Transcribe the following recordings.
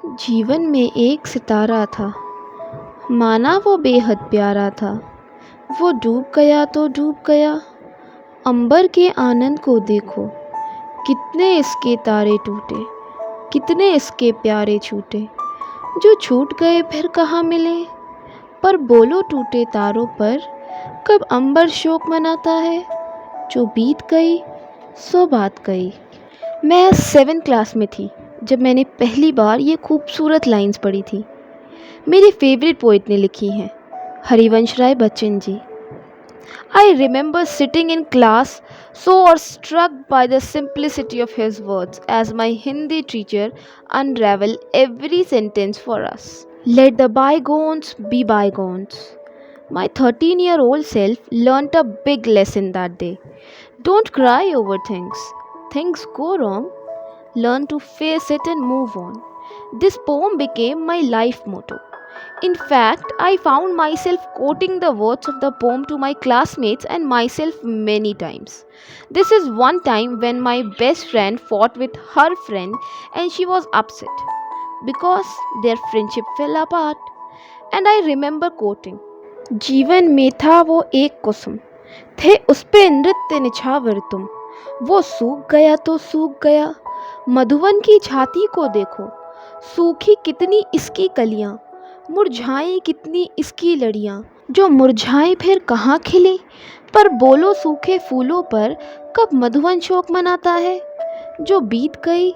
जीवन में एक सितारा था, माना वो बेहद प्यारा था। वो डूब गया तो डूब गया, अंबर के आनंद को देखो। कितने इसके तारे टूटे, कितने इसके प्यारे छूटे। जो छूट गए फिर कहाँ मिले, पर बोलो टूटे तारों पर कब अंबर शोक मनाता है। जो बीत गई सो बात गई। मैं 7th क्लास में थी जब मैंने पहली बार ये खूबसूरत लाइंस पढ़ी थी। मेरे फेवरेट पोइट ने लिखी हैं, Harivansh Rai Bachchan ji. I remember sitting in class so struck by the simplicity of his words as my Hindi teacher unraveled every sentence for us. Let the bygones be bygones. My 13-year-old self learnt a big lesson that day. Don't cry over things. Things go wrong. Learn to face it and move on. This poem became my life motto. In fact, I found myself quoting the words of the poem to my classmates and myself many times. This is one time when my best friend fought with her friend and she was upset because their friendship fell apart. And I remember quoting, जीवन में था वो एक कुसुम, थे उस पे नृत्य निछावर तुम। वो सूख गया तो सूख गया, मधुवन की छाती को देखो। सूखी कितनी इसकी कलियां, मुरझाई कितनी इसकी लड़ियां। जो मुरझाए फिर कहाँ खिले, पर बोलो सूखे फूलों पर कब मधुवन शोक मनाता है। जो बीत गई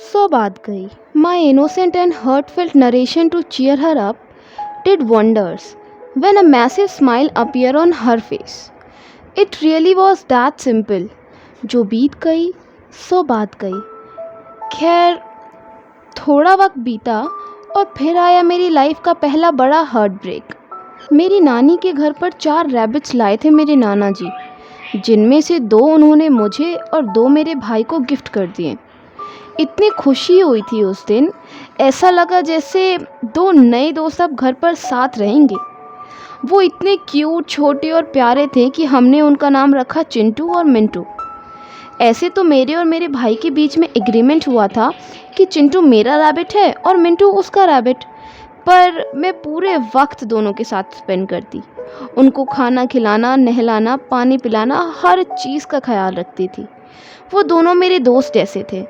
सो बात गई। My innocent and heartfelt narration to cheer her up did wonders when a massive smile appeared on her face. It really was that simple. जो बीत गई सो बात गई। खैर, थोड़ा वक्त बीता और फिर आया मेरी लाइफ का पहला बड़ा हार्ट ब्रेक। मेरी नानी के घर पर 4 रैबिट्स लाए थे मेरे नाना जी, जिनमें से 2 उन्होंने मुझे और 2 मेरे भाई को गिफ्ट कर दिए। इतनी खुशी हुई थी उस दिन, ऐसा लगा जैसे 2 नए दोस्त अब घर पर साथ रहेंगे। वो इतने क्यूट, छोटे और प्यारे थे कि हमने उनका नाम रखा चिंटू और मिंटू। ऐसे तो मेरे और मेरे भाई के बीच में एग्रीमेंट हुआ था कि चिंटू मेरा रैबिट है और मिंटू उसका रैबिट, पर मैं पूरे वक्त दोनों के साथ स्पेंड करती। उनको खाना खिलाना, नहलाना, पानी पिलाना, हर चीज़ का ख्याल रखती थी। वो दोनों मेरे दोस्त जैसे थे।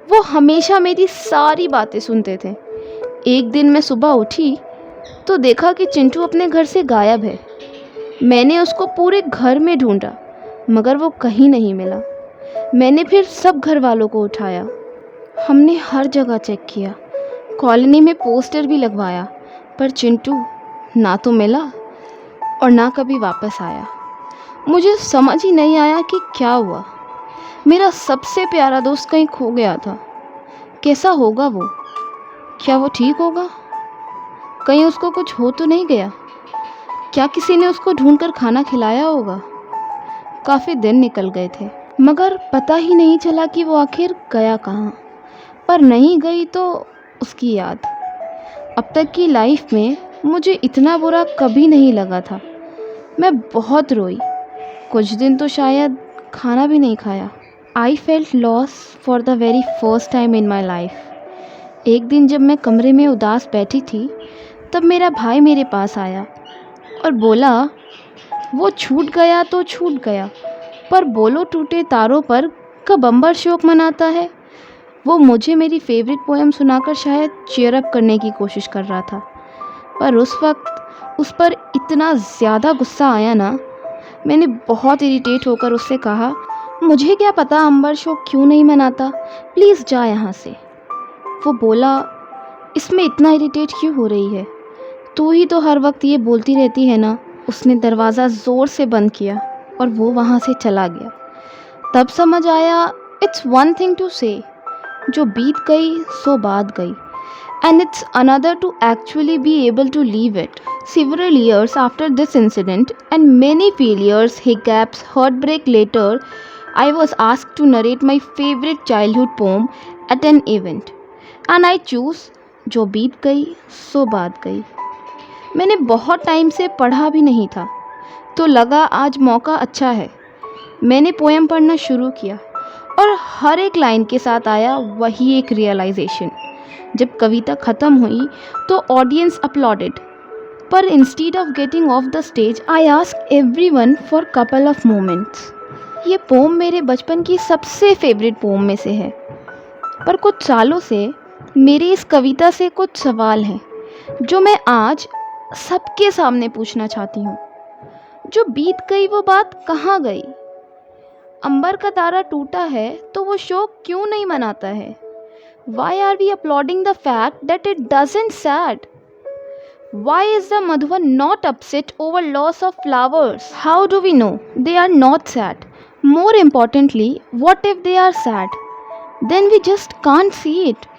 वो हमेशा मेरी सारी बातें सुनते थे। एक दिन मैं सुबह उठी तो देखा कि चिंटू अपने घर से गायब है। मैंने उसको पूरे घर में ढूंढा, मगर वो कहीं नहीं मिला। मैंने फिर सब घर वालों को उठाया। हमने हर जगह चेक किया, कॉलोनी में पोस्टर भी लगवाया, पर चिंटू ना तो मिला और ना कभी वापस आया। मुझे समझ ही नहीं आया कि क्या हुआ। मेरा सबसे प्यारा दोस्त कहीं खो गया था। कैसा होगा वो? क्या वो ठीक होगा? कहीं उसको कुछ हो तो नहीं गया? क्या किसी ने उसको ढूंढकर खाना खिलाया होगा? काफ़ी दिन निकल गए थे, मगर पता ही नहीं चला कि वो आखिर गया कहाँ। पर नहीं गई तो उसकी याद। अब तक की लाइफ में मुझे इतना बुरा कभी नहीं लगा था। मैं बहुत रोई, कुछ दिन तो शायद खाना भी नहीं खाया। I felt loss for the very first time in my life. एक दिन जब मैं कमरे में उदास बैठी थी, तब मेरा भाई मेरे पास आया और बोला, वो छूट गया तो छूट गया, पर बोलो टूटे तारों पर कब अंबर शोक मनाता है। वो मुझे मेरी फेवरेट पोएम सुनाकर शायद चीयर अप करने की कोशिश कर रहा था, पर उस वक्त उस पर इतना ज़्यादा गुस्सा आया ना, मैंने बहुत इरिटेट होकर उससे कहा, मुझे क्या पता अंबर शोक क्यों नहीं मनाता, प्लीज़ जा यहाँ से। वो बोला, इसमें इतना इरिटेट क्यों हो रही है, तू ही तो हर वक्त ये बोलती रहती है ना। उसने दरवाज़ा ज़ोर से बंद किया और वो वहाँ से चला गया। तब समझ आया, इट्स वन थिंग टू से, जो बीत गई सो बात गई, and it's another to actually be able to leave it. Several years after this incident and many failures, hiccups, heartbreak later, I was asked to narrate my favorite childhood poem at an event, and I choose जो बीत गई सो बात गई। मैंने बहुत time से पढ़ा भी नहीं था, तो लगा आज मौका अच्छा है। मैंने पोएम पढ़ना शुरू किया और हर एक लाइन के साथ आया वही एक रियलाइजेशन, जब कविता ख़त्म हुई तो ऑडियंस अपलॉडेड, पर instead of getting off the stage I ask everyone for couple of moments. ये पोम मेरे बचपन की सबसे फेवरेट पोम में से है, पर कुछ सालों से मेरी इस कविता से कुछ सवाल हैं जो मैं आज सबके सामने पूछना चाहती हूँ। जो बीत गई वो बात कहाँ गई? अंबर का तारा टूटा है तो वो शोक क्यों नहीं मनाता है? Why are we applauding the fact that it doesn't sad? Why is the Madhuvan not upset over loss of flowers? How do we know they are not sad? More importantly, what if they are sad? Then we just can't see it.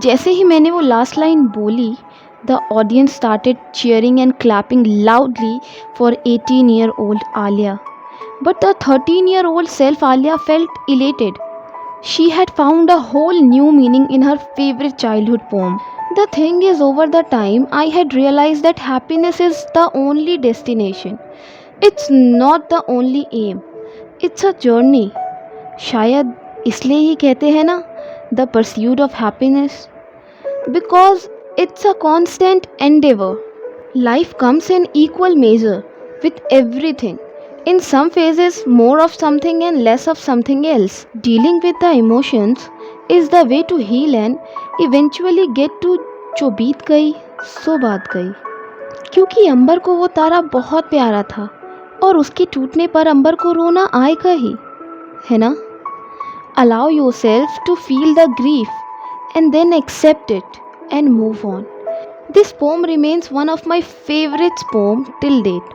जैसे ही मैंने वो last line बोली, the audience started cheering and clapping loudly for 18-year-old Alia. But the 13-year-old self Alia felt elated. She had found a whole new meaning in her favorite childhood poem. The thing is, over the time, I had realized that happiness is the only destination. It's not the only aim. It's a journey. शायद इसलिए ही कहते हैं ना, the pursuit of happiness. Because it's a constant endeavor. Life comes in equal measure with everything. In some phases, more of something and less of something else. Dealing with the emotions is the way to heal and eventually get to जो बीत गई सो बात गई। क्योंकि अंबर को वो तारा बहुत प्यारा था और उसके टूटने पर अंबर को रोना आएगा ही, है ना? Allow yourself to feel the grief and then accept it and move on. This poem remains one of my favorite poems till date.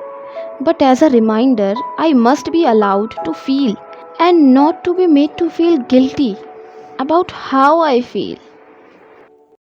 But as a reminder, I must be allowed to feel and not to be made to feel guilty about how I feel.